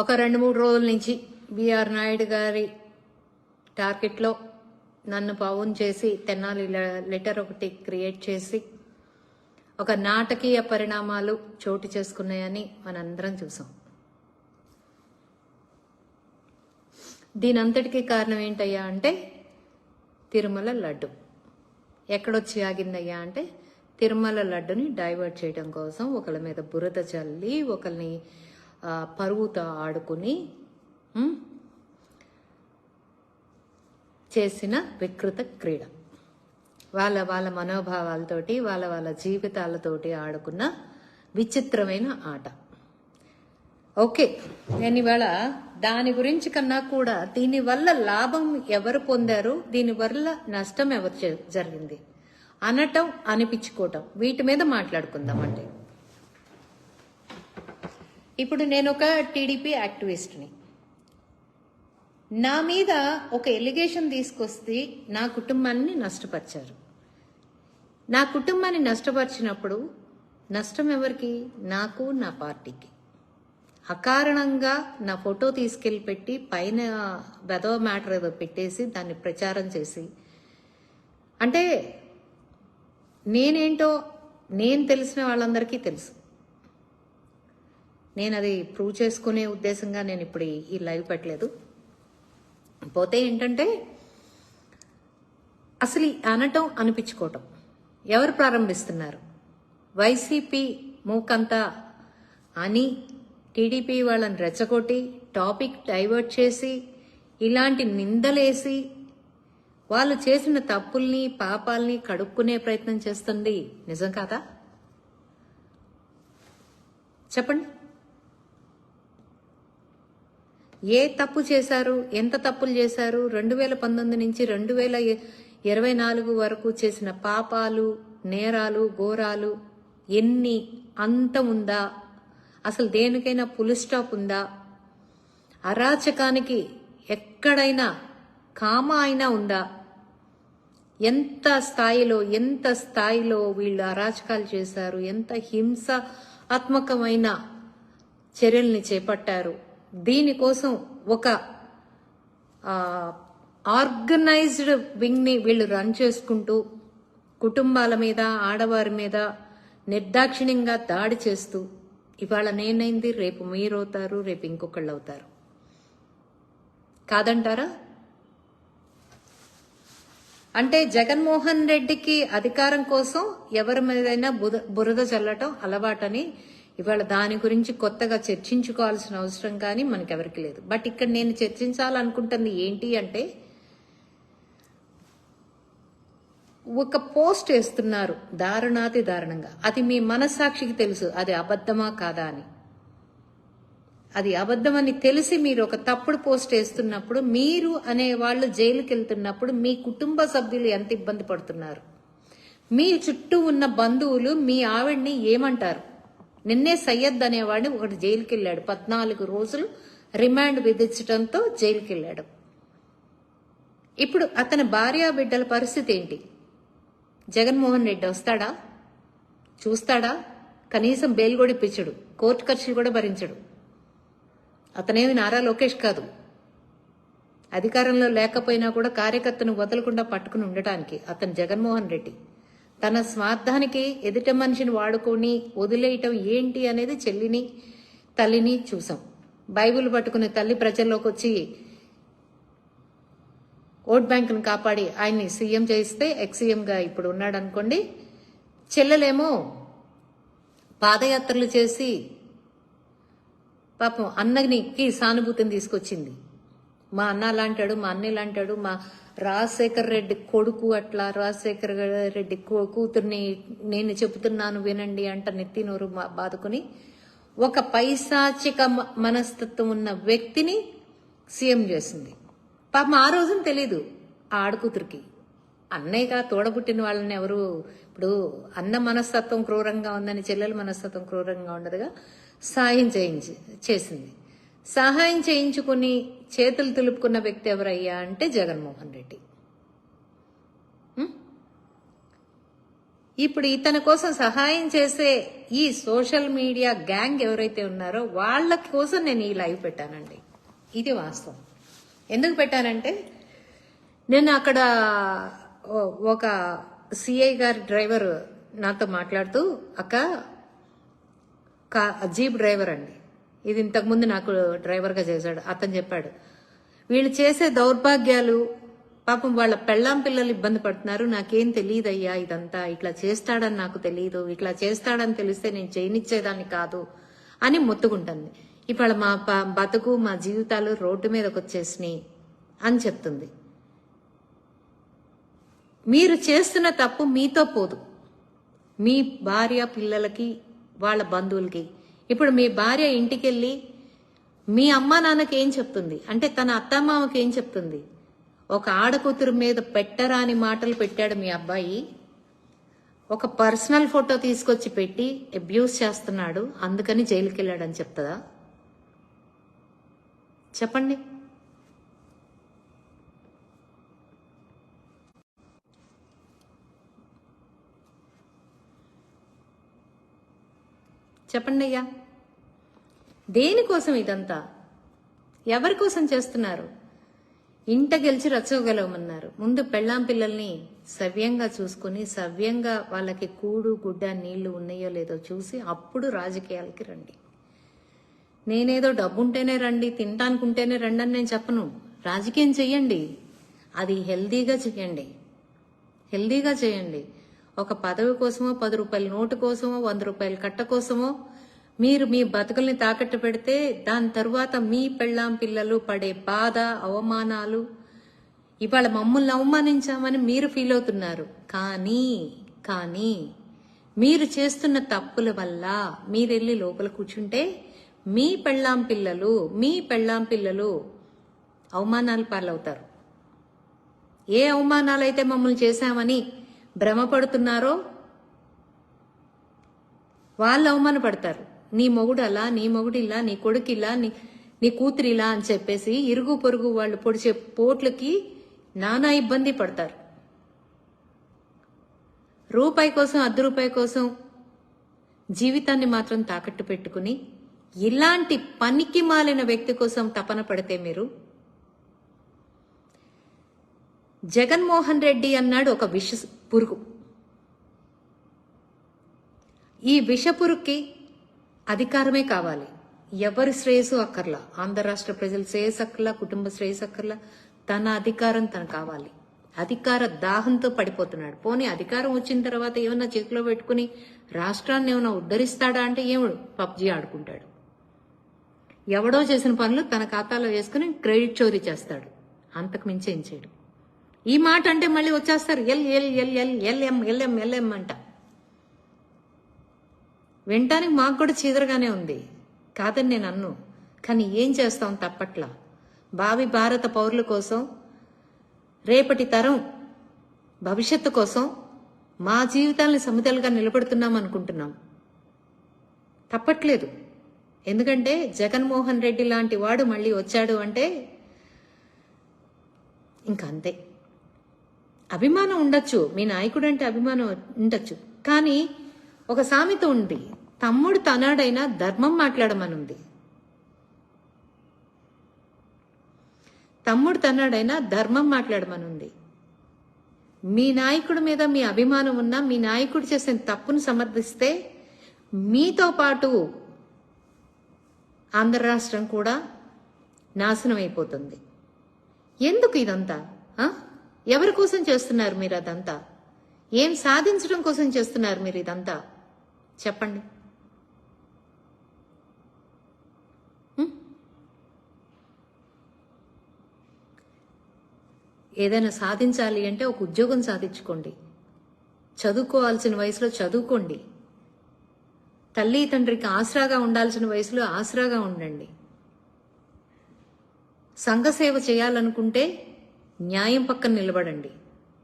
ఒక 2-3 రోజుల నుంచి బిఆర్ నాయుడు గారి టార్గెట్లో నన్ను పవన్ చేసి తెనాలి లెటర్ ఒకటి క్రియేట్ చేసి ఒక నాటకీయ పరిణామాలు చోటు చేసుకున్నాయని మనందరం చూసాం. దీనంతటికీ కారణం ఏంటయ్యా అంటే తిరుమల లడ్డు. ఎక్కడొచ్చి ఆగిందయ్యా అంటే తిరుమల లడ్డుని డైవర్ట్ చేయడం కోసం ఒకళ్ళ మీద బురద చల్లి ఒకరిని పరువుతో ఆడుకుని చేసిన వికృత క్రీడ. వాళ్ళ మనోభావాలతోటి వాళ్ళ జీవితాలతోటి ఆడుకున్న విచిత్రమైన ఆట. ఓకే, నేను ఇవాళ దాని గురించి కన్నా కూడా దీనివల్ల లాభం ఎవరు పొందారు, దీనివల్ల నష్టం ఎవరు జరిగింది అనటం అనిపించుకోవటం, వీటి మీద మాట్లాడుకుందామండి. ఇప్పుడు నేను ఒక టీడీపీ యాక్టివిస్ట్ని. నా మీద ఒక ఎలిగేషన్ తీసుకొస్తే నా కుటుంబాన్ని నష్టపరిచారు. నా కుటుంబాన్ని నష్టపరిచినప్పుడు నష్టం ఎవరికి? నాకు, నా పార్టీకి. అకారణంగా నా ఫోటో తీసుకెళ్లి పెట్టి పైన బెదవ మ్యాటర్ ఏదో పెట్టేసి దాన్ని ప్రచారం చేసి, అంటే నేనేంటో నేను తెలిసిన వాళ్ళందరికీ తెలుసు. నేను అది ప్రూవ్ చేసుకునే ఉద్దేశంగా నేను ఇప్పుడు ఈ లైవ్ పెట్టలేదు. పోతే ఏంటంటే అసలు అనటం అనిపించుకోవటం ఎవరు ప్రారంభిస్తున్నారు? వైసీపీ మూకంతా అని టీడీపీ వాళ్ళని రెచ్చగొట్టి టాపిక్ డైవర్ట్ చేసి ఇలాంటి నిందలేసి వాళ్ళు చేసిన తప్పుల్ని పాపాలని కడుక్కునే ప్రయత్నం చేస్తుంది. నిజం కాదా? చెప్పండి. ఏ తప్పు చేశారు? ఎంత తప్పులు చేశారు? 2019 నుంచి 2024 వరకు చేసిన పాపాలు, నేరాలు, ఘోరాలు ఎన్ని? అంతం ఉందా? అసలు దేనికైనా ఫుల్ స్టాప్ ఉందా? అరాచకానికి ఎక్కడైనా కామ అయినా ఉందా? ఎంత స్థాయిలో వీళ్ళు అరాచకాలు చేశారు, ఎంత హింసాత్మకమైన చర్యల్ని చేపట్టారు. దీనికోసం ఒక ఆర్గనైజ్డ్ వింగ్ని వీళ్ళు రన్ చేసుకుంటూ కుటుంబాల మీద, ఆడవారి మీద నిర్దాక్షిణ్యంగా దాడి చేస్తూ ఇవాళ నేనైంది, రేపు మీరవుతారు, రేపు ఇంకొకళ్ళు అవుతారు. కాదంటారా? అంటే జగన్మోహన్ రెడ్డికి అధికారం కోసం ఎవరి మీదైనా బురద చల్లటం అలవాటని ఇవాళ దాని గురించి కొత్తగా చర్చించుకోవాల్సిన అవసరం కానీ మనకెవరికి లేదు. బట్ ఇక్కడ నేను చర్చించాలనుకుంటుంది ఏంటి అంటే, ఒక పోస్ట్ వేస్తున్నారు దారుణాతి దారుణంగా. అది మీ మనస్సాక్షికి తెలుసు అది అబద్ధమా కాదా అని. అది అబద్ధమని తెలిసి మీరు ఒక తప్పుడు పోస్ట్ వేస్తున్నప్పుడు, మీరు అనే వాళ్ళు జైలుకి వెళ్తున్నప్పుడు మీ కుటుంబ సభ్యులు ఎంత ఇబ్బంది పడుతున్నారు? మీ చుట్టూ ఉన్న బంధువులు మీ ఆవిడ్ని ఏమంటారు? నిన్నే సయ్యద్ అనేవాడిని ఒకటి జైలుకి వెళ్ళాడు. 14 రోజులు రిమాండ్ విధించడంతో జైలుకి వెళ్ళాడు. ఇప్పుడు అతని భార్యా బిడ్డల పరిస్థితి ఏంటి? జగన్మోహన్ రెడ్డి వస్తాడా? చూస్తాడా? కనీసం బెయిల్ కూడా ఇప్పించడు, కోర్టు ఖర్చులు కూడా భరించడు. అతనేమి నారా లోకేష్ కాదు. అధికారంలో లేకపోయినా కూడా కార్యకర్తను వదలకుండా పట్టుకుని ఉండటానికి అతను జగన్మోహన్ రెడ్డి. తన స్వార్థానికి ఎదుట మనిషిని వాడుకొని వదిలేయటం ఏంటి అనేది చెల్లిని, తల్లిని చూసాం. బైబిల్ పట్టుకునే తల్లి ప్రజల్లోకి వచ్చి ఓట్ బ్యాంకును కాపాడి ఆయన్ని సీఎం చేస్తే ఎక్స్-సీఎంగా ఇప్పుడు ఉన్నాడు అనుకోండి. చెల్లెలేమో పాదయాత్రలు చేసి పాపం అన్నకి సానుభూతిని తీసుకొచ్చింది. మా అన్న లాంటాడు, మా అన్నయ్య లాంటాడు, మా రాజశేఖర్ రెడ్డి కొడుకు అట్లా, రాజశేఖర్ రెడ్డి కూతుర్ని నేను చెబుతున్నాను వినండి అంట నెత్తి నోరు బాదుకుని ఒక పైశాచిక మనస్తత్వం ఉన్న వ్యక్తిని సీఎం చేసింది. పాపం ఆ రోజున తెలీదు ఆ ఆడకూతురికి. అన్నయ్యగా తోడబుట్టిన వాళ్ళని ఎవరు ఇప్పుడు అన్న మనస్తత్వం క్రూరంగా ఉందని చెల్లెల మనస్తత్వం క్రూరంగా ఉండదుగా, సహాయం చేసింది. సహాయం చేయించుకుని చేతులు తులుపుకున్న వ్యక్తి ఎవరయ్యా అంటే జగన్మోహన్ రెడ్డి. ఇప్పుడు ఇతని కోసం సహాయం చేసే ఈ సోషల్ మీడియా గ్యాంగ్ ఎవరైతే ఉన్నారో వాళ్ళ కోసం నేను ఈ లైవ్ పెట్టానండి. ఇది వాస్తవం. ఎందుకు పెట్టానంటే నేను అక్కడ ఒక సిఐ గారి డ్రైవర్ నాతో మాట్లాడుతూ, అక్క జీప్ డ్రైవర్ అండి, ఇది ఇంతకుముందు నాకు డ్రైవర్గా చేశాడు, అతను చెప్పాడు, వీళ్ళు చేసే దౌర్భాగ్యాలు పాపం వాళ్ళ పెళ్ళాం పిల్లలు ఇబ్బంది పడుతున్నారు, నాకేం తెలియదయ్యా ఇదంతా, ఇట్లా చేస్తాడని నాకు తెలియదు, ఇట్లా చేస్తాడని తెలిస్తే నేను చేయనిచ్చేదాన్ని కాదు అని మొత్తుకుంటుంది. ఇవాళ మా బతుకు మా జీవితాలు రోడ్డు మీదకి వచ్చేసినాయి అని చెప్తుంది. మీరు చేస్తున్న తప్పు మీతో పోదు, మీ భార్య పిల్లలకి వాళ్ళ బంధువులకి. ఇప్పుడు మీ భార్య ఇంటికి వెళ్ళి మీ అమ్మా నాన్నకి ఏం చెప్తుంది అంటే తన అత్తమామకి ఏం చెప్తుంది? ఒక ఆడకూతురు మీద పెట్టరాని మాటలు పెట్టాడు మీ అబ్బాయి, ఒక పర్సనల్ ఫోటో తీసుకొచ్చి పెట్టి అబ్యూస్ చేస్తున్నాడు, అందుకని జైలుకి వెళ్ళాడని చెప్తుందా? చెప్పండి. చెప్పండి అయ్యా, దేనికోసం ఇదంతా? ఎవరి కోసం చేస్తున్నారు? ఇంట గెలిచి రచ్చగలవమన్నారు. ముందు పెళ్ళాం పిల్లల్ని సవ్యంగా చూసుకుని సవ్యంగా వాళ్ళకి కూడు గుడ్డ నీళ్లు ఉన్నాయో లేదో చూసి అప్పుడు రాజకీయాలకి రండి. నేనేదో డబ్బుంటేనే రండి, తింటానుకుంటేనే రండి అని నేను చెప్పను. రాజకీయం చెయ్యండి, అది హెల్దీగా చెయ్యండి, హెల్దీగా చేయండి. ఒక పదవి కోసమో 10 రూపాయల నోటు కోసమో 100 రూపాయల కట్ట కోసమో మీరు మీ బతుకుల్ని తాకట్టు పెడితే దాని తరువాత మీ పెళ్ళాం పిల్లలు పడే బాధ అవమానాలు, ఇవాళ మమ్మల్ని అవమానించామని మీరు ఫీల్ అవుతున్నారు. కానీ మీరు చేస్తున్న తప్పుల వల్ల మీరెళ్ళి లోపల కూర్చుంటే మీ పెళ్ళాం పిల్లలు అవమానాలు పాలవుతారు. ఏ అవమానాలైతే మమ్మల్ని చేశామని భ్రమపడుతున్నారో వాళ్ళు అవమానపడతారు. నీ మొగుడు అలా, నీ మొగుడిలా, నీ కొడుకిలా, నీ కూతురిలా అని చెప్పేసి ఇరుగు పొరుగు వాళ్ళు పొడిచే పోట్లకి నానా ఇబ్బంది పడతారు. రూపాయి కోసం 10 రూపాయి కోసం జీవితాన్ని మాత్రం తాకట్టు పెట్టుకుని ఇలాంటి పనికి మాలిన వ్యక్తి కోసం తపన పడితే మీరు, జగన్మోహన్ రెడ్డి అన్నాడు ఒక విష పురుగు. ఈ విష పురుగుకి అధికారమే కావాలి, ఎవరి శ్రేయస్సు అక్కర్లా, ఆంధ్ర రాష్ట్ర ప్రజల శ్రేయస్సు అక్కర్లా, కుటుంబ శ్రేయస్సు అక్కర్లా, తన అధికారం తను కావాలి. అధికార దాహంతో పడిపోతున్నాడు. పోనీ అధికారం వచ్చిన తర్వాత ఏమన్నా చేతిలో పెట్టుకుని రాష్ట్రాన్ని ఏమైనా ఉద్ధరిస్తాడా అంటే ఏమడు పబ్జీ ఆడుకుంటాడు. ఎవడో చేసిన పనులు తన ఖాతాలో వేసుకుని క్రెడిట్ చోరీ చేస్తాడు, అంతకు మించి ఏం చేయడు. ఈ మాట అంటే మళ్ళీ వచ్చేస్తారు ఎల్ఎం అంట. వినటానికి మాకు కూడా చీదరగానే ఉంది, కాదని నేను అన్ను. కానీ ఏం చేస్తాం, తప్పట్లా. భావి భారత పౌరుల కోసం, రేపటి తరం భవిష్యత్తు కోసం మా జీవితాలను సమతలుగా నిలబడుతున్నాం అనుకుంటున్నాం. తప్పట్లేదు. ఎందుకంటే జగన్మోహన్ రెడ్డి లాంటి వాడు మళ్ళీ వచ్చాడు అంటే ఇంకా అంతే. అభిమానం ఉండొచ్చు, మీ నాయకుడు అంటే అభిమానం ఉండొచ్చు, కానీ ఒక సామెత ఉంది, తమ్ముడు తనాడైనా ధర్మం మాట్లాడమనుంది. తమ్ముడు తన్నాడైనా ధర్మం మాట్లాడమనుంది. మీ నాయకుడి మీద మీ అభిమానం ఉన్నా మీ నాయకుడు చేసిన తప్పును సమర్థిస్తే మీతో పాటు ఆంధ్ర రాష్ట్రం కూడా నాశనం అయిపోతుంది. ఎందుకు ఇదంతా? ఎవరి కోసం చేస్తున్నారు మీరు అదంతా? ఏం సాధించడం కోసం చేస్తున్నారు మీరు ఇదంతా? చెప్పండి. ఏదైనా సాధించాలి అంటే ఒక ఉద్యోగం సాధించుకోండి, చదువుకోవాల్సిన వయసులో చదువుకోండి, తల్లి తండ్రికి ఆసరాగా ఉండాల్సిన వయసులో ఆసరాగా ఉండండి. సంఘసేవ చేయాలనుకుంటే న్యాయం పక్కన నిలబడండి,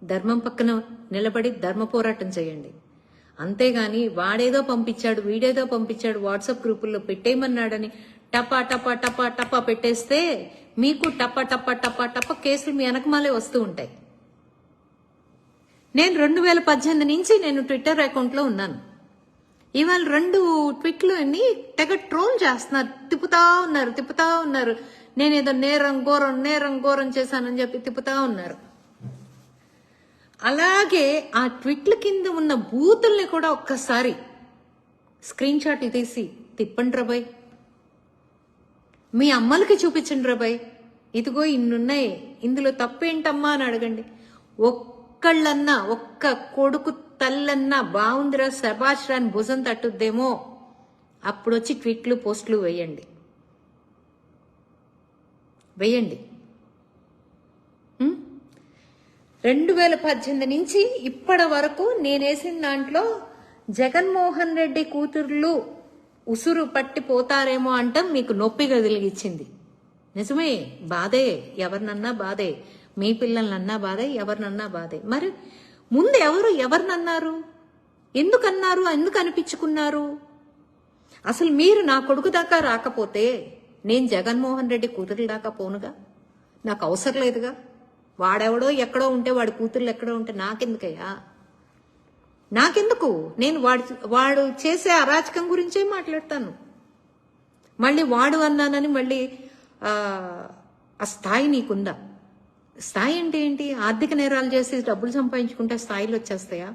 ధర్మం పక్కన నిలబడి ధర్మ పోరాటం చేయండి. అంతేగాని వాడేదో పంపించాడు వీడేదో పంపించాడు వాట్సాప్ గ్రూపుల్లో పెట్టేయమన్నాడని టపా టపా టపా టపా పెట్టేస్తే మీకు టపా టపా టపా టపా కేసులు మీ వెనకమాలే వస్తూ ఉంటాయి. నేను 2018 నుంచి నేను ట్విట్టర్ అకౌంట్లో ఉన్నాను. ఇవాళ 2 ట్వీట్లు అన్ని తెగ ట్రోల్ చేస్తున్నారు, తిప్పుతా ఉన్నారు. నేనేదో నేరం ఘోరం చేశానని చెప్పి తిప్పుతా ఉన్నారు. అలాగే ఆ ట్వీట్ల కింద ఉన్న బూతుల్ని కూడా ఒక్కసారి స్క్రీన్ షాట్లు తీసి తిప్పండి రాబాయ్, మీ అమ్మలకి చూపించండి రాబాయ్, ఇదిగో ఇన్నున్నాయి, ఇందులో తప్పేంటమ్మా అని అడగండి. ఒక్కళ్ళన్నా, ఒక్క కొడుకు తల్లన్నా బాగుందిరా శబాష్ రాని భుజం తట్టుద్దేమో, అప్పుడు వచ్చి ట్వీట్లు పోస్టులు వేయండి. 2018 నుంచి ఇప్పటి వరకు నేనేసిన దాంట్లో జగన్మోహన్ రెడ్డి కూతుర్లు ఉసురు పట్టిపోతారేమో అంటాం మీకు నొప్పి కలిగించింది. నిజమే, బాధే, ఎవరినన్నా బాధే, మీ పిల్లలన్నా బాధే, ఎవరినన్నా బాధే. మరి ముందు ఎవరినన్నారు, ఎందుకు అనిపించుకున్నారు? అసలు మీరు నా కొడుకు దాకా రాకపోతే నేను జగన్మోహన్ రెడ్డి కూతురుల దాకా పోనుగా, నాకు అవసరం లేదుగా. వాడెవడో ఎక్కడో ఉంటే వాడి కూతుర్లు ఎక్కడో ఉంటే నాకెందుకయ్యా, నాకెందుకు? నేను వాడు చేసే అరాచకం గురించే మాట్లాడతాను. మళ్ళీ వాడు అన్నానని మళ్ళీ ఆ స్థాయి నీకుందా? స్థాయి అంటే ఏంటి? ఆర్థిక నేరాలు చేసి డబ్బులు సంపాదించుకుంటే స్థాయిలు వచ్చేస్తాయా?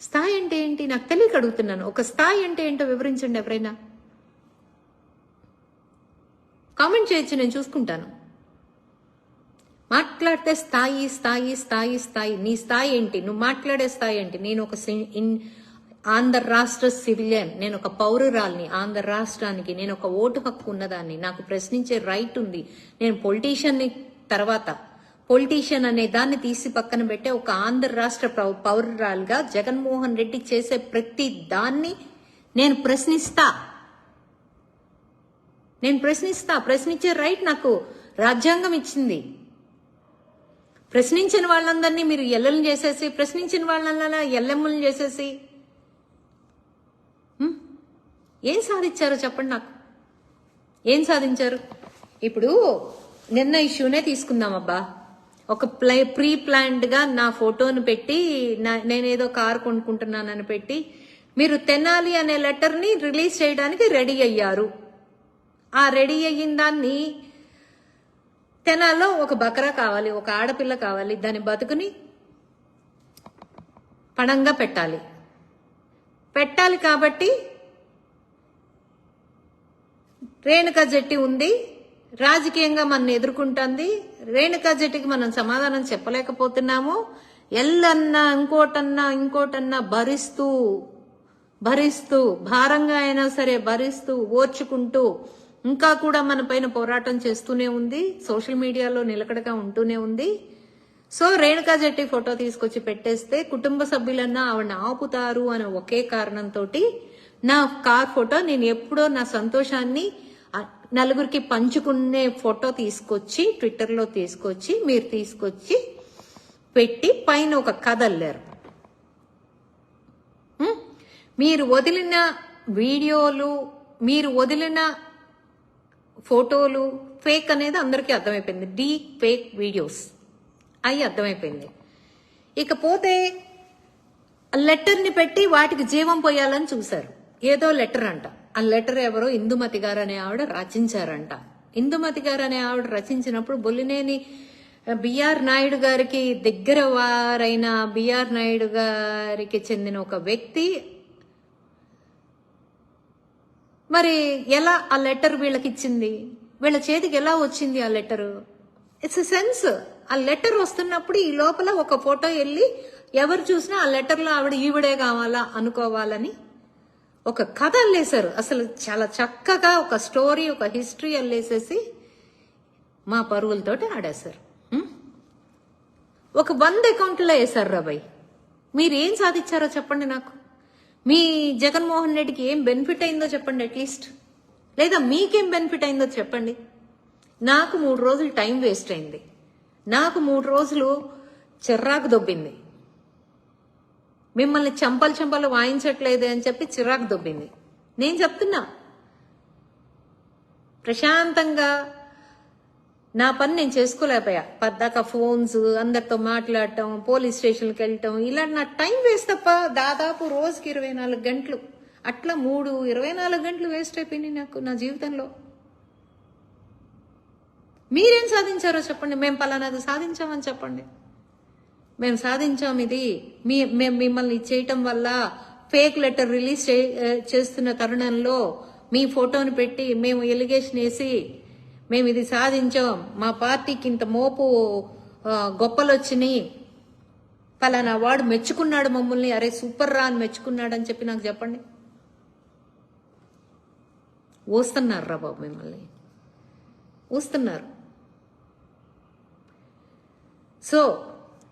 స్థాయి అంటే ఏంటి నాకు తెలియక అడుగుతున్నాను. ఒక స్థాయి అంటే ఏంటో వివరించండి ఎవరైనా. కామెంట్ చేయొచ్చు, నేను చూసుకుంటాను. మాట్లాడితే స్థాయి స్థాయి స్థాయి స్థాయి నీ స్థాయి ఏంటి? నువ్వు మాట్లాడే స్థాయి ఏంటి? నేను ఒక ఆంధ్ర రాష్ట్ర సివిలియన్, నేను ఒక పౌరురాల్ని, ఆంధ్ర రాష్ట్రానికి నేను ఒక ఓటు హక్కు ఉన్నదాన్ని, నాకు ప్రశ్నించే రైట్ ఉంది. నేను పొలిటీషియన్ని తర్వాత పొలిటీషియన్ అనే దాన్ని తీసి పక్కన పెట్టే ఒక ఆంధ్ర రాష్ట్ర పౌరురాలుగా జగన్మోహన్ రెడ్డి చేసే ప్రతి దాన్ని నేను ప్రశ్నిస్తా. ప్రశ్నించే రైట్ నాకు రాజ్యాంగం ఇచ్చింది. ప్రశ్నించిన వాళ్ళందరినీ మీరు ఎల్లెలను చేసేసి, ప్రశ్నించిన వాళ్ళందరినీ ఎల్లెమ్మలను చేసేసి ఏం సాధించారో చెప్పండి నాకు. ఏం సాధించారు? ఇప్పుడు నిన్న ఇష్యూనే తీసుకుందాం అబ్బా. ఒక ప్రీ ప్లాన్డ్ గా నా ఫోటోను పెట్టి నేనేదో కారు కొనుక్కుంటున్నానని పెట్టి మీరు తెనాలి అనే లెటర్ ని రిలీజ్ చేయడానికి రెడీ అయ్యారు. ఆ రెడీ అయిన దాన్ని తెనాల్లో ఒక బకరా కావాలి, ఒక ఆడపిల్ల కావాలి, దాని బతుకుని పణంగా పెట్టాలి కాబట్టి రేణుకా జెట్టి ఉంది, రాజకీయంగా మన ఎదుర్కొంటుంది. రేణుకా జెట్టికి మనం సమాధానం చెప్పలేకపోతున్నాము. ఎల్లన్నా ఇంకోటన్నా భరిస్తూ భారంగా అయినా సరే భరిస్తూ ఓర్చుకుంటూ ఇంకా కూడా మన పైన పోరాటం చేస్తూనే ఉంది. సోషల్ మీడియాలో నిలకడగా ఉంటూనే ఉంది. సో రేణుకా జెట్టి ఫోటో తీసుకొచ్చి పెట్టేస్తే కుటుంబ సభ్యులన్నా ఆవిడని ఆపుతారు అనే ఒకే కారణంతో నా కార్ ఫోటో నేను ఎప్పుడో నా సంతోషాన్ని నలుగురికి పంచుకునే ఫోటో తీసుకొచ్చి ట్విట్టర్లో మీరు తీసుకొచ్చి పెట్టి పైన ఒక కథ అల్లారు. మీరు వదిలిన వీడియోలు, మీరు వదిలిన ఫోటోలు ఫేక్ అనేది అందరికీ అర్థమైపోయింది. డీప్ ఫేక్ వీడియోస్ అవి అర్థమైపోయింది. ఇకపోతే లెటర్ని పెట్టి వాటికి జీవం పోయాలని చూశారు. ఏదో లెటర్ అంట. ఆ లెటర్ ఎవరో ఇందుమతి గారు అనే ఆవిడ రచించారంట. ఇందుమతి గారు అనే ఆవిడ రచించినప్పుడు బొల్లినేని బిఆర్ నాయుడు గారికి దగ్గర వారైన బిఆర్ నాయుడు గారికి చెందిన ఒక వ్యక్తి మరి ఎలా ఆ లెటర్ వీళ్ళకి ఇచ్చింది, వీళ్ళ చేతికి ఎలా వచ్చింది ఆ లెటరు? It's a sense. ఆ లెటర్ వస్తున్నప్పుడు ఈ లోపల ఒక ఫోటో వెళ్ళి ఎవరు చూసినా ఆ లెటర్లో ఆవిడ ఈవిడే కావాలా అనుకోవాలని ఒక కథ అల్లేశారు. అసలు చాలా చక్కగా ఒక స్టోరీ, ఒక హిస్టరీ అల్లేసేసి మా పరువులతోటి ఆడేశారు. ఒక 100 అకౌంట్లో వేశారు రాబాయ్. మీరేం సాధించారో చెప్పండి నాకు. మీ జగన్మోహన్ రెడ్డికి ఏం బెనిఫిట్ అయిందో చెప్పండి అట్లీస్ట్. లేదా మీకేం బెనిఫిట్ అయిందో చెప్పండి. నాకు 3 రోజులు టైం వేస్ట్ అయింది. నాకు 3 రోజులు చిర్రాకు దొబ్బింది. మిమ్మల్ని చంపలు వాయించట్లేదు అని చెప్పి చిరాకు దొబ్బింది. నేను చెప్తున్నా, ప్రశాంతంగా నా పని నేను చేసుకోలేకపోయా. పద్దాక ఫోన్స్, అందరితో మాట్లాడటం, పోలీస్ స్టేషన్కి వెళ్ళటం, ఇలా నా టైం వేస్ట్ తప్ప దాదాపు రోజుకి 24 గంటలు, అట్లా 24 గంటలు వేస్ట్ అయిపోయినాయి నాకు నా జీవితంలో. మీరేం సాధించారో చెప్పండి. మేము పలానాది సాధించామని చెప్పండి. మేము సాధించాం ఇది. మేము మిమ్మల్ని చేయటం వల్ల ఫేక్ లెటర్ రిలీజ్ చేస్తున్న తరుణంలో మీ ఫోటోని పెట్టి మేము ఎలిగేషన్ వేసి మేము ఇది సాధించాం, మా పార్టీకి ఇంత మోపు గొప్పలు వచ్చినాయి, పలానా వాడు మెచ్చుకున్నాడు మమ్మల్ని, అరే సూపర్ రా అని మెచ్చుకున్నాడు అని చెప్పి నాకు చెప్పండి. ఊస్తున్నారు రా బాబు, మిమ్మల్ని ఊస్తున్నారు. సో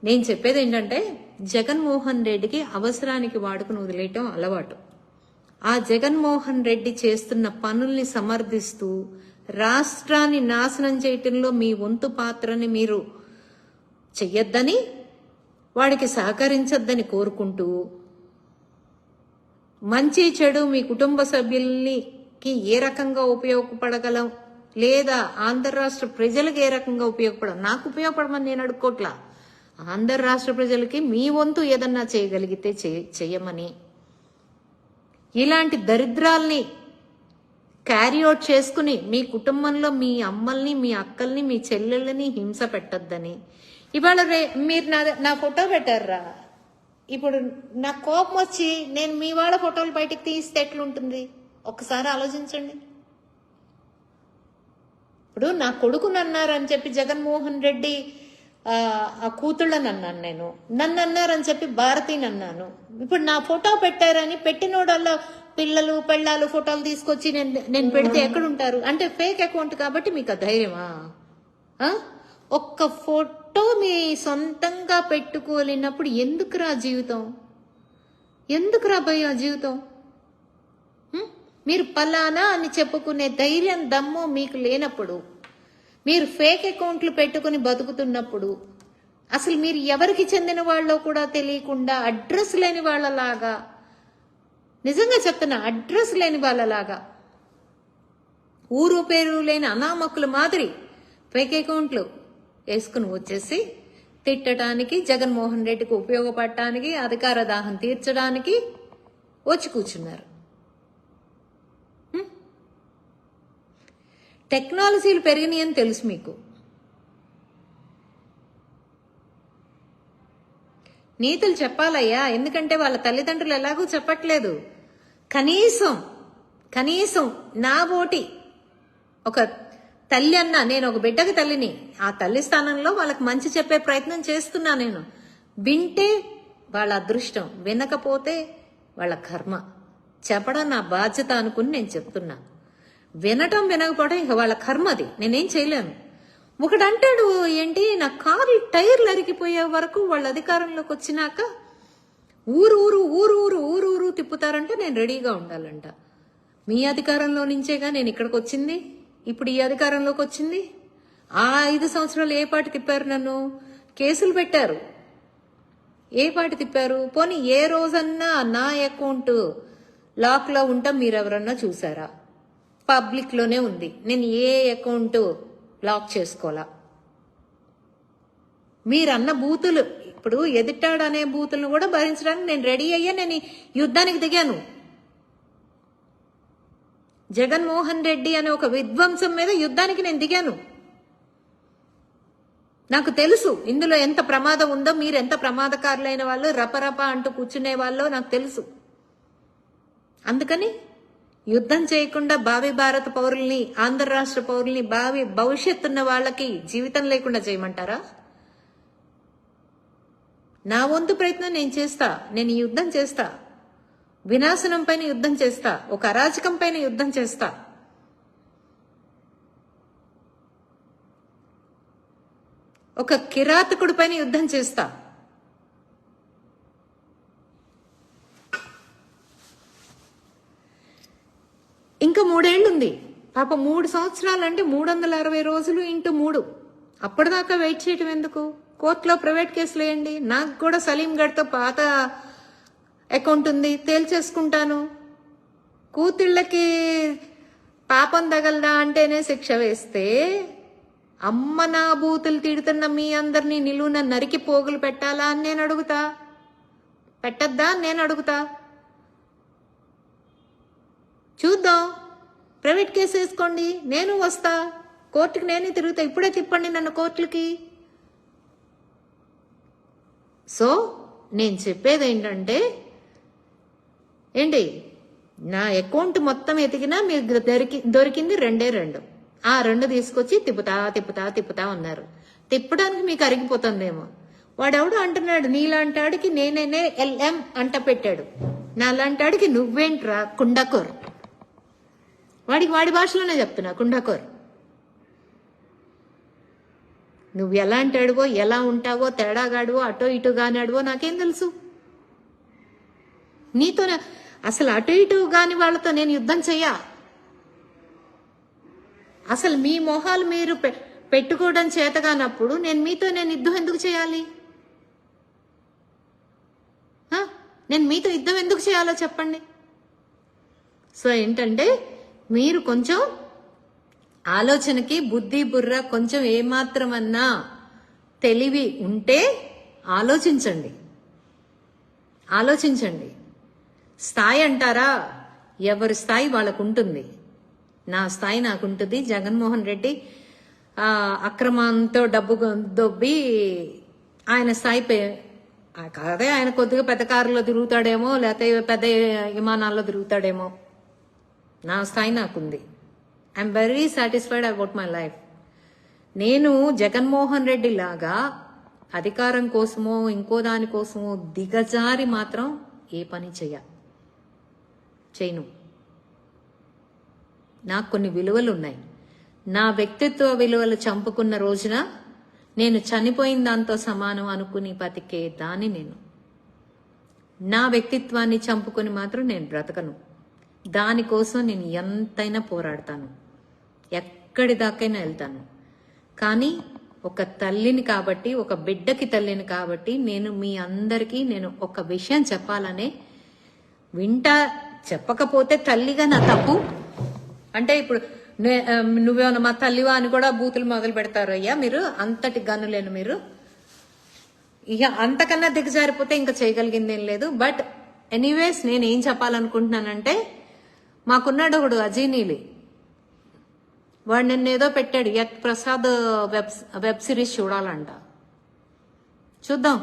నేను చెప్పేది ఏంటంటే, జగన్మోహన్ రెడ్డికి అవసరానికి వాడుకుని వదిలేయటం అలవాటు. ఆ జగన్మోహన్ రెడ్డి చేస్తున్న పనుల్ని సమర్థిస్తూ రాష్ట్రాన్ని నాశనం చేయటంలో మీ వంతు పాత్రని మీరు చెయ్యొద్దని, వాడికి సహకరించొద్దని కోరుకుంటూ, మంచి చెడు మీ కుటుంబ సభ్యులకి ఏ రకంగా ఉపయోగపడగలం, లేదా ఆంధ్ర రాష్ట్ర ప్రజలకు ఏ రకంగా నాకు ఉపయోగపడమని నేను అడుక్కోట్లా. ఆంధ్ర రాష్ట్ర ప్రజలకి మీ వంతు ఏదన్నా చేయగలిగితే చెయ్యమని, ఇలాంటి దరిద్రాల్ని క్యారీ అవుట్ చేసుకుని మీ కుటుంబంలో మీ అమ్మల్ని, మీ అక్కల్ని, మీ చెల్లెళ్ళని హింస పెట్టొద్దని. ఇవాళ మీరు నా ఫోటో పెట్టారా, ఇప్పుడు నా కోపం వచ్చి నేను మీ వాళ్ళ ఫోటోలు బయటకు తీస్తే ఎట్లుంటుంది ఒక్కసారి ఆలోచించండి. ఇప్పుడు నా కొడుకుని అన్నారని చెప్పి జగన్మోహన్ రెడ్డి ఆ కూతుళ్ళని అన్నాను నేను, నన్ను అన్నారని చెప్పి భారతిని అన్నాను. ఇప్పుడు నా ఫోటో పెట్టారని పెట్టినోడల్లా పిల్లలు పెళ్ళాలు ఫోటోలు తీసుకొచ్చి నేను పెడితే ఎక్కడుంటారు అంటే ఫేక్ అకౌంట్ కాబట్టి మీకు ధైర్యమా? ఒక్క ఫోటో మీ సొంతంగా పెట్టుకోలేనప్పుడు ఎందుకురా జీవితం, ఎందుకురా భయ జీవితం? మీరు పలానా అని చెప్పుకునే ధైర్యం దమ్ము మీకు లేనప్పుడు, మీరు ఫేక్ అకౌంట్లు పెట్టుకుని బతుకుతున్నప్పుడు, అసలు మీరు ఎవరికి చెందిన వాళ్ళో కూడా తెలియకుండా అడ్రస్ లేని వాళ్ళలాగా, నిజంగా చెప్తున్నా అడ్రస్ లేని వాళ్ళలాగా, ఊరు పేరు లేని అనామకుల మాదిరి ఫేక్ అకౌంట్లు వేసుకుని వచ్చేసి తిట్టడానికి, జగన్మోహన్ రెడ్డికి ఉపయోగపడటానికి, అధికార దాహం తీర్చడానికి వచ్చి కూర్చున్నారు. టెక్నాలజీలు పెరిగినాయని తెలుసు మీకు. నీతులు చెప్పాలయ్యా, ఎందుకంటే వాళ్ళ తల్లిదండ్రులు ఎలాగూ చెప్పట్లేదు. కనీసం నా ఓటి ఒక తల్లి అన్నా, నేను ఒక బిడ్డకి తల్లిని, ఆ తల్లి స్థానంలో వాళ్ళకి మంచి చెప్పే ప్రయత్నం చేస్తున్నా నేను. వింటే వాళ్ళ అదృష్టం, వినకపోతే వాళ్ళ కర్మ. చెప్పడం నా బాధ్యత అనుకుని నేను చెప్తున్నా. వినటం వినకపోవడం ఇక వాళ్ళ కర్మ, అది నేనేం చేయలేను. ఒకడు అంటాడు ఏంటి, నా కారు టైర్లు అరిగిపోయే వరకు వాళ్ళ అధికారంలోకి వచ్చినాక ఊరు తిప్పుతారంటే నేను రెడీగా ఉండాలంట. మీ అధికారంలో నుంచేగా నేను ఇక్కడికి వచ్చింది, ఇప్పుడు ఈ అధికారంలోకి వచ్చింది. ఆ 5 సంవత్సరాలు ఏ పాటి తిప్పారు నన్ను, కేసులు పెట్టారు, ఏ పాటి తిప్పారు. పోనీ ఏ రోజన్నా నా అకౌంట్ లాక్లో ఉంటాం మీరెవరన్నా చూసారా? పబ్లిక్లోనే ఉంది, నేను ఏ అకౌంట్ లాక్ చేసుకోవాలా. మీరన్న బూతులు, ఇప్పుడు ఎదిటాడు అనే బూతులను కూడా భరించడానికి నేను రెడీ అయ్యా. నేను యుద్ధానికి దిగాను. జగన్మోహన్ రెడ్డి అనే ఒక విధ్వంసం మీద యుద్ధానికి నేను దిగాను. నాకు తెలుసు ఇందులో ఎంత ప్రమాదం ఉందో, మీరు ఎంత ప్రమాదకారులైన వాళ్ళు, రపరప అంటూ కూర్చునే వాళ్ళో నాకు తెలుసు. అందుకని యుద్ధం చేయకుండా భావి భారత పౌరుల్ని, ఆంధ్ర రాష్ట్ర పౌరుల్ని, భవిష్యత్తున్న వాళ్ళకి జీవితం లేకుండా చేయమంటారా? నా వంతు ప్రయత్నం నేను చేస్తా. నేను ఈ యుద్ధం చేస్తా. వినాశనం పైన యుద్ధం చేస్తా, ఒక అరాచకం పైన యుద్ధం చేస్తా. ఒక కిరాతకుడి పైన యుద్ధం చేస్తా. ఇంకా 3 ఏళ్లుంది పాప. 3 సంవత్సరాలు అంటే 360 రోజులు ఇంటూ 3. అప్పటిదాకా వెయిట్ చేయటం ఎందుకు? కోర్టులో ప్రైవేట్ కేసులు వేయండి. నాకు కూడా సలీం గడ్తో పాత అకౌంట్ ఉంది, తేల్చేసుకుంటాను. కూతుళ్ళకి పాపం తగలదా అంటేనే శిక్ష వేస్తే అమ్మ నా బూతులు తిడుతున్న మీ అందరినీ నిలువున నరికి పోగులు పెట్టాలా అని నేను అడుగుతా, పెట్టద్దా అని నేను అడుగుతా. చూద్దాం, ప్రైవేట్ కేసు వేసుకోండి, నేను వస్తా కోర్టుకి, నేనే తిరుగుతా. ఇప్పుడే తిప్పండి నన్ను కోర్టులకి. సో నేను చెప్పేది ఏంటంటే, ఏంటి, నా అకౌంట్ మొత్తం ఎతికినా మీరు దొరికింది 2 ఆ 2 తీసుకొచ్చి తిప్పుతా ఉన్నారు. తిప్పడానికి మీకు అరిగిపోతుందేమో. వాడెవడు అంటున్నాడు, నీలాంటాడికి నేనే LM అంట పెట్టాడు, నాలాంటాడికి నువ్వేంట్రా కుండకోర్. వాడికి వాడి భాషలోనే చెప్తున్నా, కుండకోర్. నువ్వు ఎలాంటాడువో, ఎలా ఉంటావో, తేడాగాడువో, అటో ఇటు గానాడువో నాకేం తెలుసు. నీతో అసలు అటు ఇటు గాని వాళ్ళతో నేను యుద్ధం చెయ్యా. అసలు మీ మొహాలు మీరు పెట్టుకోవడం చేతగానప్పుడు నేను యుద్ధం ఎందుకు చేయాలి? నేను మీతో యుద్ధం ఎందుకు చేయాలో చెప్పండి. సో ఏంటంటే, మీరు కొంచెం ఆలోచనకి బుద్ధి బుర్ర కొంచెం ఏమాత్రమన్నా తెలివి ఉంటే ఆలోచించండి. స్థాయి అంటారా, ఎవరి స్థాయి వాళ్ళకు ఉంటుంది. నా స్థాయి నాకుంటుంది. జగన్మోహన్ రెడ్డి అక్రమంతో డబ్బు దొబ్బి ఆయన స్థాయి అదే, ఆయన కొద్దిగా పెద్ద కారులో తిరుగుతాడేమో, లేకపోతే పెద్ద విమానాల్లో తిరుగుతాడేమో. నా స్థాయి నాకుంది. I'm very satisfied about my life. నేను జగన్మోహన్ రెడ్డి లాగా అధికారం కోసమో ఇంకో దానికోసమో దిగజారి మాత్రం ఏ పని చేయను. నాకు కొన్ని విలువలు ఉన్నాయి. నా వ్యక్తిత్వ విలువలు చంపుకున్న రోజున నేను చనిపోయిన దాంతో సమానం అనుకుని బతికే దాన్ని నేను. నా వ్యక్తిత్వాన్ని చంపుకొని మాత్రం నేను బ్రతకను. దానికోసం నేను ఎంతైనా పోరాడతాను, ఎక్కడి దాకైనా వెళ్తాను. కానీ ఒక తల్లిని కాబట్టి, ఒక బిడ్డకి తల్లిని కాబట్టి నేను మీ అందరికీ నేను ఒక విషయం చెప్పాలనే చెప్పకపోతే తల్లిగా నా తప్పు. అంటే ఇప్పుడు నువ్వేమన్నా మా తల్లివా అని కూడా బూతులు మొదలు పెడతారు. అయ్యా మీరు అంతటి గనులేను మీరు. ఇక అంతకన్నా దిగజారిపోతే ఇంకా చేయగలిగింది ఏం లేదు. బట్ ఎనీవేస్ నేను ఏం చెప్పాలనుకుంటున్నానంటే, మాకున్నాడు ఒకడు అజీనీలి, వాడు నిన్నేదో పెట్టాడు, యక్ ప్రసాద్ వెబ్ సిరీస్ చూడాలంట. చూద్దాం,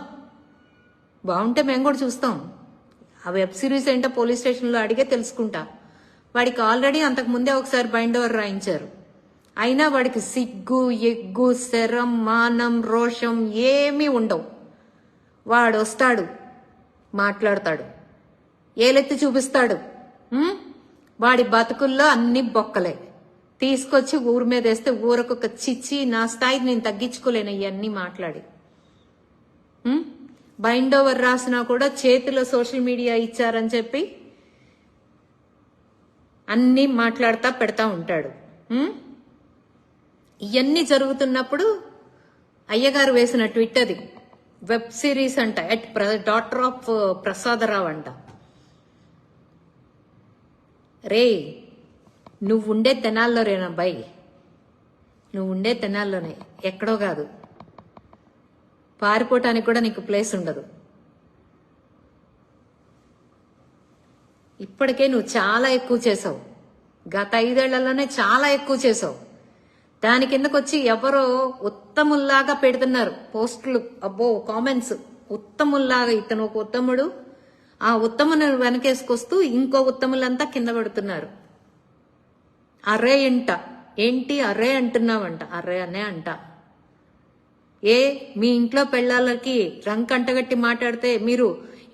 బాగుంటే మేము కూడా చూస్తాం. ఆ వెబ్ సిరీస్ ఏంటో పోలీస్ స్టేషన్లో అడిగే తెలుసుకుంటా. వాడికి ఆల్రెడీ అంతకు ముందే ఒకసారి బైండ్ ఓవర్ రాయించారు. అయినా వాడికి సిగ్గు, ఎగ్గు, శరం, మానం, రోషం ఏమీ ఉండవు. వాడు వస్తాడు, మాట్లాడతాడు, ఏలెత్తి చూపిస్తాడు. వాడి బతుకుల్లో అన్ని బొక్కలే తీసుకొచ్చి ఊరి మీద వేస్తే ఊరకొక చిచ్చి. నా స్థాయిని నేను తగ్గించుకోలేను ఇవన్నీ మాట్లాడి. బైండ్ ఓవర్ రాసినా కూడా చేతిలో సోషల్ మీడియా ఇచ్చారని చెప్పి అన్ని మాట్లాడుతా పెడతా ఉంటాడు. ఇవన్నీ జరుగుతున్నప్పుడు అయ్యగారు వేసిన ట్వీట్ అది, వెబ్ సిరీస్ అంట, డాటర్ ఆఫ్ ప్రసాదరావు అంట. రే, నువ్వుండే తెనాల్లో రేనబ్బాయి, నువ్వుండే తెనాల్లోనే, ఎక్కడో కాదు. పారిపోవటానికి కూడా నీకు ప్లేస్ ఉండదు. ఇప్పటికే నువ్వు చాలా ఎక్కువ చేసావు. గత 5 ఏళ్లలోనే చాలా ఎక్కువ చేసావు. దాని కిందకు వచ్చి ఎవరో ఉత్తముల్లాగా పెడుతున్నారు పోస్టులు, అబ్బో కామెంట్స్. ఉత్తముల్లాగా, ఇతను ఒక ఉత్తముడు, ఆ ఉత్తముని వెనకేసుకొస్తూ ఇంకో ఉత్తములంతా కింద పడుతున్నారు. అరే ఏంటి అరే అంటున్నావంట. అరే అనే అంట. మీ ఇంట్లో పెళ్ళాలకి రంక్ అంటగట్టి మాట్లాడితే మీరు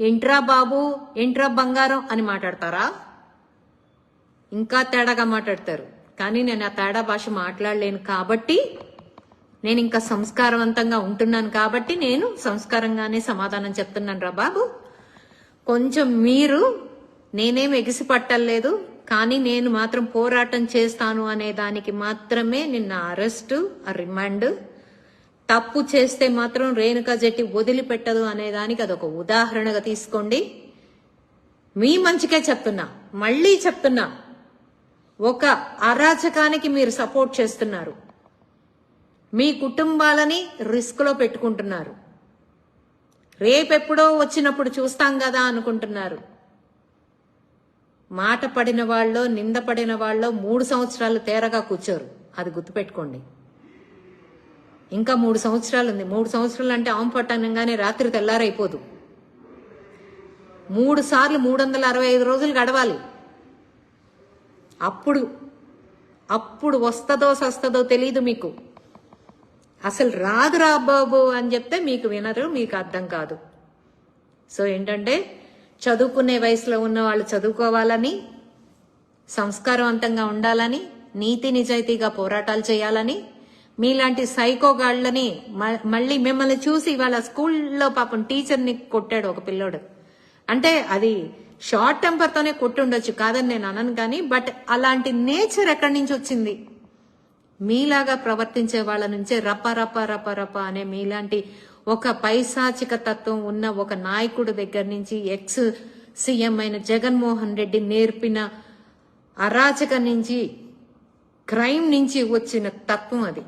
ఏంట్రా బాబు, ఏంట్రా బంగారం అని మాట్లాడతారా? ఇంకా తేడాగా మాట్లాడతారు. కానీ నేను ఆ తేడా భాష మాట్లాడలేను కాబట్టి, నేను ఇంకా సంస్కారవంతంగా ఉంటున్నాను కాబట్టి నేను సంస్కారంగానే సమాధానం చెప్తున్నాను. రా బాబు, కొంచెం మీరు, నేనేం ఎగిసి పట్టలేదు, కానీ నేను మాత్రం పోరాటం చేస్తాను అనే దానికి మాత్రమే నిన్న అరెస్టు, ఆ రిమాండ్. తప్పు చేస్తే మాత్రం రేణుకా జెట్టి వదిలిపెట్టదు అనే దానికి అదొక ఉదాహరణగా తీసుకోండి. మీ మంచికే చెప్తున్నా, మళ్ళీ చెప్తున్నా, ఒక అరాచకానికి మీరు సపోర్ట్ చేస్తున్నారు. మీ కుటుంబాలని రిస్క్లో పెట్టుకుంటున్నారు. రేపెప్పుడో వచ్చినప్పుడు చూస్తాం కదా అనుకుంటున్నారు. మాట పడిన వాళ్ళు, నింద పడిన వాళ్ళు 3 సంవత్సరాలు తేరగా కూర్చోరు. అది గుర్తుపెట్టుకోండి. ఇంకా 3 సంవత్సరాలు ఉంది. 3 సంవత్సరాలు అంటే ఆమె పట్టనంగానే రాత్రి తెల్లారైపోదు. 3 సార్లు 365 రోజులు గడవాలి. అప్పుడు వస్తుందో సస్తుందో తెలీదు మీకు. అసలు రాదురా బాబు అని చెప్తే మీకు వినరు, మీకు అర్థం కాదు. సో ఏంటంటే చదువుకునే వయసులో ఉన్న వాళ్ళు చదువుకోవాలని, సంస్కారవంతంగా ఉండాలని, నీతి నిజాయితీగా పోరాటాలు చేయాలని, మీలాంటి సైకోగాళ్ళని మళ్ళీ మిమ్మల్ని చూసి వాళ్ళ స్కూల్లో పాపం టీచర్ని కొట్టాడు ఒక పిల్లోడు. అంటే అది షార్ట్ టెంపర్తోనే కొట్టుండొచ్చు, కాదని నేను అనను కానీ, బట్ అలాంటి నేచర్ ఎక్కడి నుంచి వచ్చింది? మీలాగా ప్రవర్తించే వాళ్ళ నుంచే రప రప రప రప అనే మీలాంటి ఒక పైశాచిక తత్వం ఉన్న ఒక నాయకుడు దగ్గర నుంచి ఎక్స్ సీఎం అయిన జగన్మోహన్ రెడ్డి నేర్పిన అరాచక నుంచి, క్రైమ్ నుంచి వచ్చిన తత్వం అది.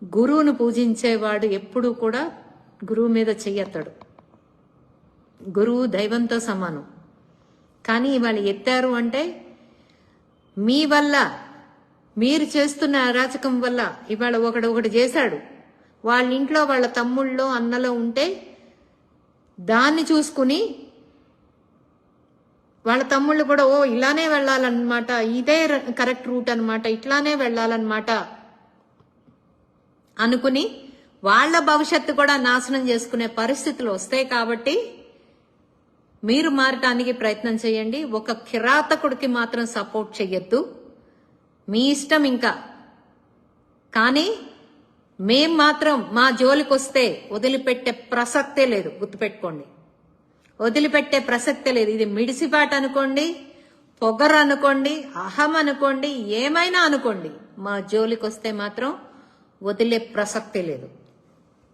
గురువును పూజించేవాడు ఎప్పుడూ కూడా గురువు మీద చెయ్యెత్తాడు. గురువు దైవంతో సమానం. కానీ ఇవాళ ఎత్తారు అంటే మీ వల్ల, మీరు చేస్తున్న అరాచకం వల్ల. ఇవాళ ఒకటి చేశాడు, వాళ్ళ ఇంట్లో వాళ్ళ తమ్ముళ్ళో అన్నలో ఉంటే దాన్ని చూసుకుని వాళ్ళ తమ్ముళ్ళు కూడా ఇలానే వెళ్ళాలన్నమాట, ఇదే కరెక్ట్ రూట్ అనమాట, ఇట్లానే వెళ్ళాలన్నమాట అనుకుని వాళ్ళ భవిష్యత్తు కూడా నాశనం చేసుకునే పరిస్థితులు వస్తాయి. కాబట్టి మీరు మారటానికి ప్రయత్నం చేయండి. ఒక కిరాతకుడికి మాత్రం సపోర్ట్ చెయ్యొద్దు. మీ ఇష్టం ఇంకా. కానీ మేం మాత్రం మా జోలికి వస్తే వదిలిపెట్టే ప్రసక్తే లేదు. గుర్తుపెట్టుకోండి, వదిలిపెట్టే ప్రసక్తే లేదు. ఇది మిడిసిపాటు అనుకోండి, పొగరు అనుకోండి, అహం అనుకోండి, ఏమైనా అనుకోండి, మా జోలికి వస్తే మాత్రం వదిలే ప్రసక్తే లేదు.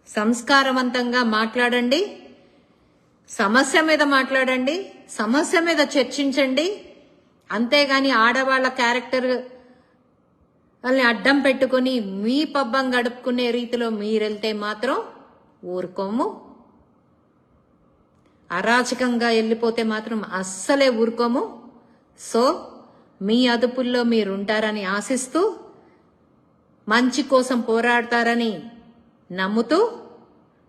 సంస్కారవంతంగా మాట్లాడండి, సమస్య మీద మాట్లాడండి, సమస్య మీద చర్చించండి. అంతేగాని ఆడవాళ్ల క్యారెక్టర్ వాళ్ళని అడ్డం పెట్టుకుని మీ పబ్బం గడుపుకునే రీతిలో మీరెళ్తే మాత్రం ఊరుకోము. అరాచకంగా వెళ్ళిపోతే మాత్రం అస్సలే ఊరుకోము. సో మీ అదుపుల్లో మీరుంటారని ఆశిస్తూ, మంచి కోసం పోరాడతారని నమ్ముతూ,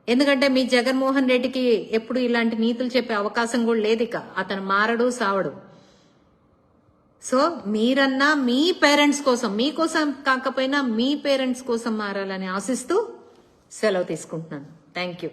ఎందుకంటే మీ జగన్మోహన్ రెడ్డికి ఎప్పుడు ఇలాంటి నీతులు చెప్పే అవకాశం కూడా లేదు. ఇక అతను మారడు, సావడు. సో మీరన్నా మీ పేరెంట్స్ కోసం, మీకోసం కాకపోయినా మీ పేరెంట్స్ కోసం మారాలని ఆశిస్తూ సెలవు తీసుకుంటున్నాను. Thank you.